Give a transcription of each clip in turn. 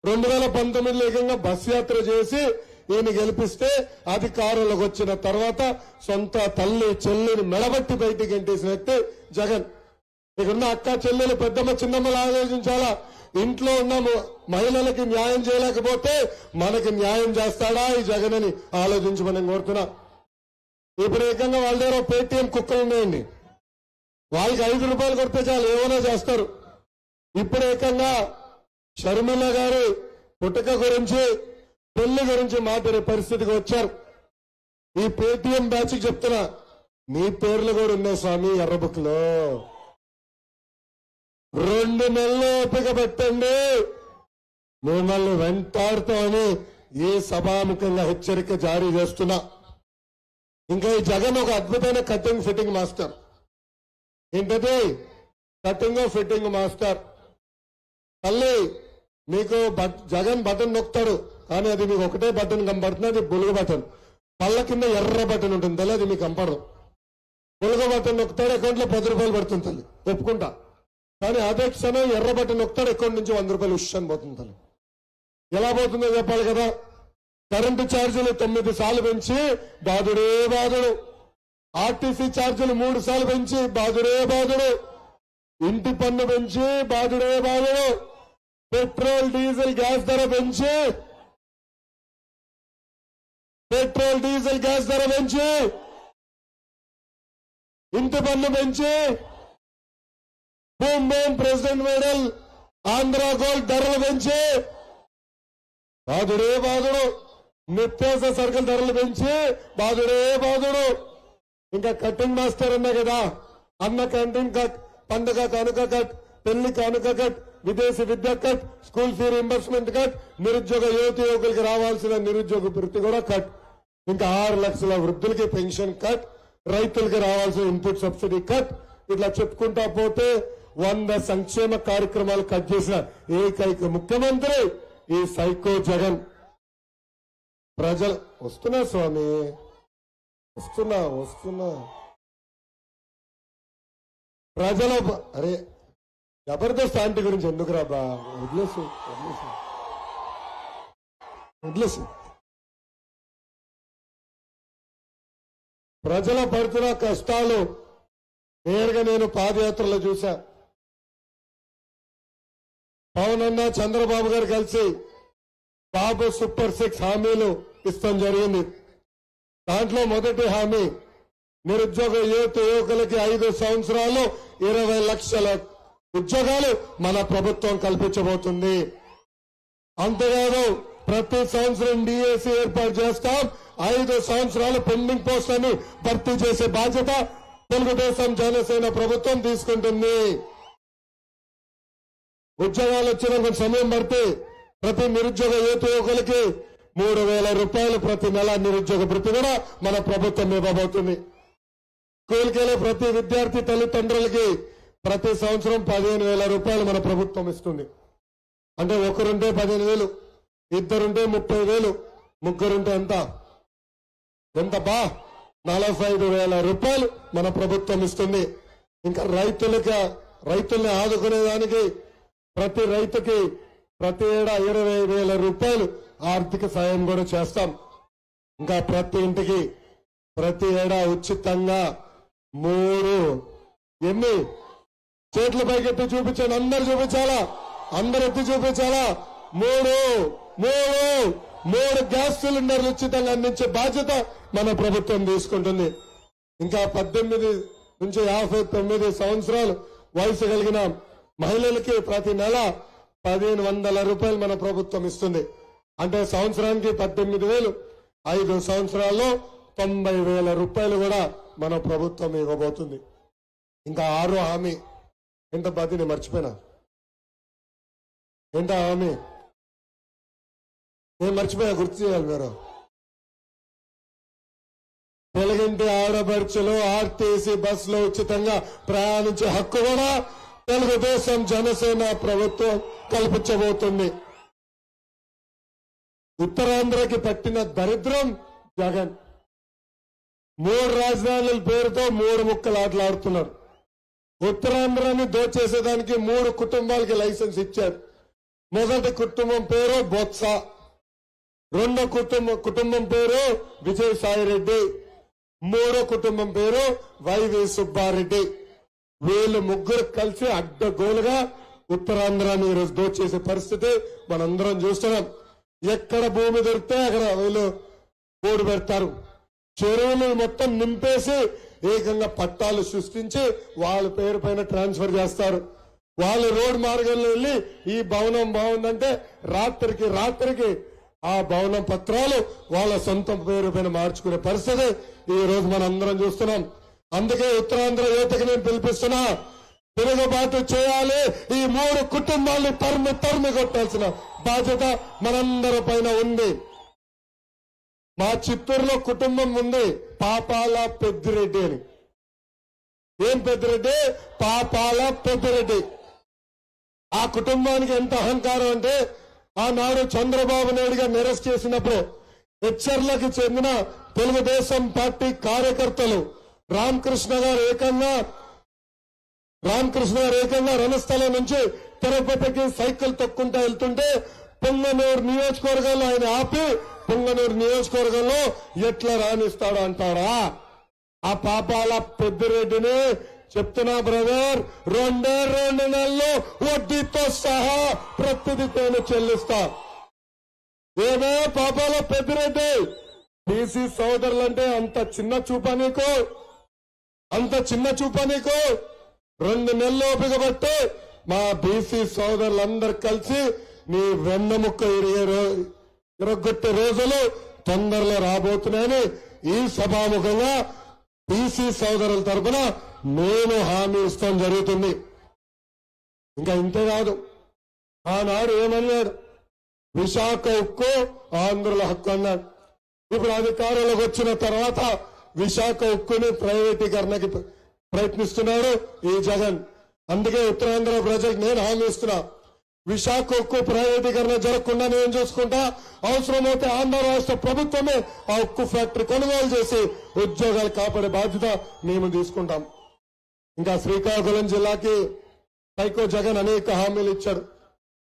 2019 ఏకంగా బస్ యాత్ర చేసి ఈయన గెలిపిస్తే అధికారంలోకి వచ్చిన తర్వాత సొంత తల్లి చెల్లిని మెడబట్టి బయటికి గెంటేసిన వ్యక్తి జగన్. ఇక్కడున్న అక్క చెల్లెలు పెద్దమ్మ చిన్నమ్మలు ఆలోచించాలా. ఇంట్లో ఉన్న మహిళలకి న్యాయం చేయలేకపోతే మనకి న్యాయం చేస్తాడా ఈ జగన్ అని ఆలోచించమని కోరుతున్నా. ఇప్పుడు ఏకంగా వాళ్ళ దగ్గర పేటీఎం కుక్కలు ఉన్నాయండి. వాళ్ళకి 5 రూపాయలు కొడితే చాలు ఏమైనా చేస్తారు. ఇప్పుడు ఏకంగా షర్మిల గారు పుట్టుక గురించి పెళ్లి గురించి మాట్లాడే పరిస్థితికి వచ్చారు. ఈ పేటీఎం బ్యాచ్ చెప్తున్నా, మీ పేర్లు కూడా ఉన్నాయి స్వామి ఎర్ర బుక్ లో. 2 నెలలు ఓపిక పెట్టండి, మిమ్మల్ని వెంటాడుతామని ఈ సభాముఖంగా హెచ్చరిక జారీ చేస్తున్నా. ఇంకా ఈ జగన్ ఒక అద్భుతమైన కటింగ్ ఫిట్టింగ్ మాస్టర్. ఏంటది? Cutting fitting master. తల్లి మీకు జగన్ బటన్ నొక్కుతాడు, కానీ అది మీకు ఒకటే బటన్ కనపడుతుంది, అది బులుగు బటన్. పళ్ళ కింద ఎర్ర బటన్ ఉంటుంది తల్లి, అది మీకు కనపడదు. బులుగు బటన్ నొక్కుతాడు, అకౌంట్లో 10 రూపాయలు పడుతుంది తల్లి, ఒప్పుకుంటా. కానీ అదే క్షణం ఎర్ర బటన్ నొక్కుతాడు, అకౌంట్ నుంచి 100 రూపాయలు ఉష్ పోతుంది తల్లి. ఎలా పోతుందో చెప్పాలి కదా. కరెంటు ఛార్జీలు 9 సార్లు పెంచి బాధుడే బాధుడు. ఆర్టీసీ ఛార్జీలు 3 సార్లు పెంచి బాధుడే బాధుడు. ఇంటి పన్ను పెంచి బాధుడే బాధుడు. పెట్రోల్ డీజిల్ గ్యాస్ ధర పెంచి ఇంటి పన్ను పెంచి boom boom president medal Andhra gold ధరలు పెంచి బాధుడే బాధుడు. నిత్యావసర సరుకుల ధరలు పెంచి బాధుడే బాధుడు. ఇంకా కటింగ్ మాస్టర్ అన్నా కదా, అన్న క్యాంటీన్ కట్, పండుగ కానుక కట్, పెళ్లి కానుక కట్, విదేశీ విద్య cut, school fee reimbursement cut, నిరుద్యోగ యువకులకి రావాల్సిన నిరుద్యోగ వృత్తి కూడా కట్, ఇంకా 6 లక్షల వృద్ధులకి పెన్షన్ కట్, రైతులకి రావాల్సిన ఇన్పుట్ సబ్సిడీ కట్. ఇట్లా చెప్పుకుంటా పోతే 100 సంక్షేమ కార్యక్రమాలు కట్ చేసిన ఏకైక ముఖ్యమంత్రి ఈ సైకో జగన్. ప్రజలు వస్తున్నా స్వామి, వస్తున్నా ప్రజల అరే జబర్దస్త్ ఆంటీ గురించి ఎందుకు రాబా, వదిలేసి ప్రజల పడుతున్న కష్టాలు నేరుగా నేను పాదయాత్రలో చూశా. పవన్ అన్న చంద్రబాబు గారు కలిసి బాబు సూపర్ 6 హామీలు ఇస్తాం జరిగింది. దాంట్లో మొదటి హామీ నిరుద్యోగ యువకులకి 5 సంవత్సరాలు 20 లక్షల ఉద్యోగాలు మన ప్రభుత్వం కల్పించబోతుంది. అంతేకాదు ప్రతి సంవత్సరం డిఎస్సి ఏర్పాటు చేస్తాం. 5 సంవత్సరాలు పెండింగ్ పోస్టులను భర్తీ చేసే బాధ్యత తెలుగుదేశం జనసేన ప్రభుత్వం తీసుకుంటుంది. ఉద్యోగాలు వచ్చిన కొంచెం సమయం పడితే ప్రతి నిరుద్యోగ యువకులకి 3,000 రూపాయలు ప్రతి నెల నిరుద్యోగ భృతి కూడా మన ప్రభుత్వం ఇవ్వబోతుంది. స్కూల్కి వెళ్ళే ప్రతి విద్యార్థి తల్లిదండ్రులకి ప్రతి సంవత్సరం 15,000 రూపాయలు మన ప్రభుత్వం ఇస్తుంది. అంటే ఒకరుంటే 15,000, ఇద్దరుంటే 30,000, ముగ్గురుంటే ఎంత బా 45,000 రూపాయలు మన ప్రభుత్వం ఇస్తుంది. ఇంకా రైతుల్ని ఆదుకునేదానికి ప్రతి రైతుకి ప్రతి ఏడా 20,000 రూపాయలు ఆర్థిక సాయం కూడా చేస్తాం. ఇంకా ప్రతి ఇంటికి ప్రతి ఏడా ఉచితంగా 3 ఎన్ని చేతుల పైకెత్తి చూపించండి, అందరు చూపించాలా, అందరు ఎత్తి చూపించాలా. 3 గ్యాస్ సిలిండర్లు ఉచితంగా అందించే బాధ్యత మన ప్రభుత్వం తీసుకుంటుంది. ఇంకా 18 నుంచి 59 సంవత్సరాలు వయసు కలిగిన మహిళలకి ప్రతి నెల 1,500 రూపాయలు మన ప్రభుత్వం ఇస్తుంది. అంటే సంవత్సరానికి 18,000, 5 సంవత్సరాల్లో 90,000 రూపాయలు కూడా మన ప్రభుత్వం ఇవ్వబోతుంది. ఇంకా 6వ హామీ ఎంత బాధ్యత మర్చిపోయినా, ఏంటా హామీ నేను మర్చిపోయా, గుర్తు చేయాలి మీరు. తెలుగింటి ఆడపడుచులు ఆర్టీసీ బస్సులో ఉచితంగా ప్రయాణించే హక్కు కూడా తెలుగుదేశం జనసేన ప్రభుత్వం కల్పించబోతుంది. ఉత్తరాంధ్రకి పట్టిన దరిద్రం జగన్ 3 రాజధానుల పేరుతో 3 ముక్కలాటలాడుతున్నారు. ఉత్తరాంధ్రాన్ని దోచేసేదానికి 3 కుటుంబాలకి లైసెన్స్ ఇచ్చారు. మొదటి కుటుంబం పేరు బొత్స, రెండో కుటుంబం పేరు విజయసాయిరెడ్డి, మూడో కుటుంబం పేరు వైవి సుబ్బారెడ్డి. వీళ్ళు ముగ్గురు కలిసి అడ్డగోలుగా ఉత్తరాంధ్రాన్ని ఈరోజు దోచేసే పరిస్థితి మనందరం చూస్తున్నాం. ఎక్కడ భూమి దొరికితే అక్కడ వీళ్ళు బోర్డు పెడతారు. చెరువులు మొత్తం నింపేసి ఏకంగా పట్టాలు సృష్టించి వాళ్ళ పేరు పైన ట్రాన్స్ఫర్ చేస్తారు. వాళ్ళు రోడ్ మార్గంలో వెళ్ళి ఈ భవనం బాగుందంటే రాత్రికి ఆ భవనం పత్రాలు వాళ్ళ సొంత పేరు పైన మార్చుకునే పరిస్థితి ఈ రోజు మనం అందరం చూస్తున్నాం. అందుకే ఉత్తరాంధ్ర యువతకి నేను పిలిపిస్తున్నా, తిరుగుబాటు చేయాలి. ఈ మూడు కుటుంబాన్ని తరిమి కొట్టాల్సిన బాధ్యత మనందరి పైన ఉంది. మా చిత్తూరులో కుటుంబం ఉంది, పాపాల పెద్దిరెడ్డి అని. ఏం పెద్దిరెడ్డి? పాపాల పెద్దిరెడ్డి. ఆ కుటుంబానికి ఎంత అహంకారం అంటే, ఆనాడు చంద్రబాబు నాయుడు గారిని అరెస్ట్ చేసినప్పుడు హెచ్చర్లకు చెందిన తెలుగుదేశం పార్టీ కార్యకర్తలు రామకృష్ణ గారు ఏకంగా రణస్థలం నుంచి తిరుపతికి సైకిల్ తొక్కుంటా వెళ్తుంటే పొంగనూరు నియోజకవర్గంలో ఆయన ఆపి పొంగనూరు నియోజకవర్గంలో ఎట్లా రాణిస్తాడు అంటారా? ఆ పాపాల పెద్దిరెడ్డిని చెప్తున్నా బ్రదర్, 2 నెలల్లో వడ్డీతో సహా ప్రతిదీ నేను చెల్లిస్తా. ఏమే పాపాల పెద్దిరెడ్డి, బీసీ సోదరులంటే అంత చిన్న చూపా నీకు? 2 నెలలు ఓపిక పట్టి మా బీసీ సోదరులందరూ కలిసి నీ వెన్నముక్క ఇరగొట్టే రోజులు తొందరలో రాబోతున్నాయని ఈ సభాముఖంగా బీసీ సోదరుల తరఫున నేను హామీ ఇస్తాం జరుగుతుంది. ఇంకా ఇంతే కాదు, ఆనాడు ఏమన్నాడు? విశాఖ ఉక్కు ఆంధ్రుల హక్కు అన్నాడు. ఇప్పుడు అధికారంలోకి వచ్చిన తర్వాత విశాఖ ఉక్కుని ప్రైవేటీకరణకి ప్రయత్నిస్తున్నాడు ఈ జగన్. అందుకే ఉత్తరాంధ్ర ప్రజలకు నేను హామీ ఇస్తున్నా, విశాఖ ఉక్కు ప్రైవేటీకరణ జరగకుండా నేను చూసుకుంటా. అవసరమైతే ఆంధ్ర రాష్ట్ర ప్రభుత్వమే ఆ ఉక్కు ఫ్యాక్టరీ కొనుగోలు చేసి ఉద్యోగాలు కాపాడే బాధ్యత మేము తీసుకుంటాం. ఇంకా శ్రీకాకుళం జిల్లాకి సైకో జగన్ అనేక హామీలు ఇచ్చాడు.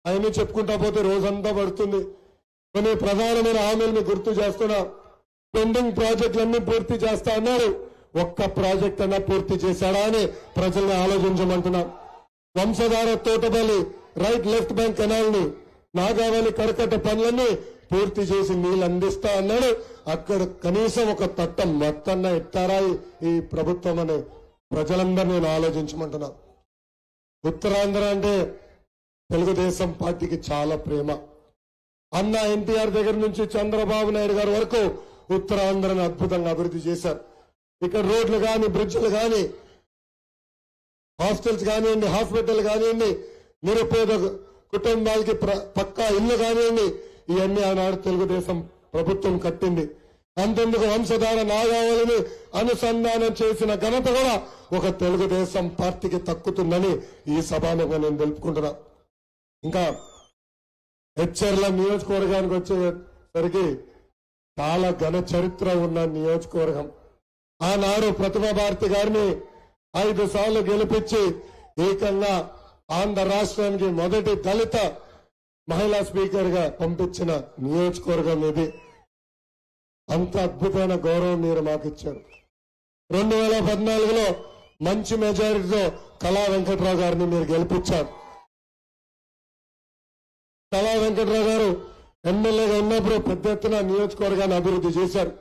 అవన్నీ చెప్పుకుంటా పోతే రోజంతా పడుతుంది. కొన్ని ప్రధానమైన హామీలు మీకు గుర్తు చేస్తున్నా. పెండింగ్ ప్రాజెక్టులన్నీ పూర్తి చేస్తా అన్నారు. ఒక్క ప్రాజెక్ట్ అన్నా పూర్తి చేశాడా అని ప్రజల్ని ఆలోచించమంటున్నా. Vamsadhara Thotapalli right left bank canal ని నాగావళి కరకట్ట పనులన్నీ పూర్తి చేసి నీళ్లు అందిస్తా అన్నాడు. అక్కడ కనీసం ఒక తట్టం మొత్తన్న ఎత్తారా ఈ ప్రభుత్వం అని ప్రజలందరూ నేను ఆలోచించమంటున్నా. ఉత్తరాంధ్ర అంటే తెలుగుదేశం పార్టీకి చాలా ప్రేమ. అన్న ఎన్టీఆర్ దగ్గర నుంచి చంద్రబాబు నాయుడు గారి వరకు ఉత్తరాంధ్రను అద్భుతంగా అభివృద్ధి చేశారు. ఇక్కడ రోడ్లు కానీ, బ్రిడ్జ్లు కానీ, హాస్టల్స్ కానివ్వండి, హాస్పిటల్ కానివ్వండి, నిరుపేద కుటుంబాలకి పక్కా ఇల్లు కానివ్వండి, ఇవన్నీ ఆనాడు తెలుగుదేశం ప్రభుత్వం కట్టింది. అంతెందుకు వంశధార నాగావళిని అనుసంధానం చేసిన ఘనత కూడా ఒక తెలుగుదేశం పార్టీకి దక్కుతుందని ఈ సభలో నేను తెలుపుకుంటున్నా. ఇంకా హెచ్చర్ల నియోజకవర్గానికి వచ్చేసరికి చాలా ఘన చరిత్ర ఉన్న నియోజకవర్గం. ఆనాడు ప్రతిభా భారతి గారిని 5 సార్లు గెలిపించి ఏకంగా ఆంధ్ర రాష్ట్రానికి మొదటి దళిత మహిళా స్పీకర్ గా పంపించిన నియోజకవర్గం ఇది. అంత అద్భుతమైన గౌరవం మీరు మాకు ఇచ్చారు. 2014లో మంచి మెజారిటీతో కళా వెంకట్రావు గారిని మీరు గెలిపించారు. కళా వెంకట్రావు గారు ఎమ్మెల్యేగా ఉన్నప్పుడు పెద్ద ఎత్తున నియోజకవర్గాన్ని అభివృద్ధి చేశారు.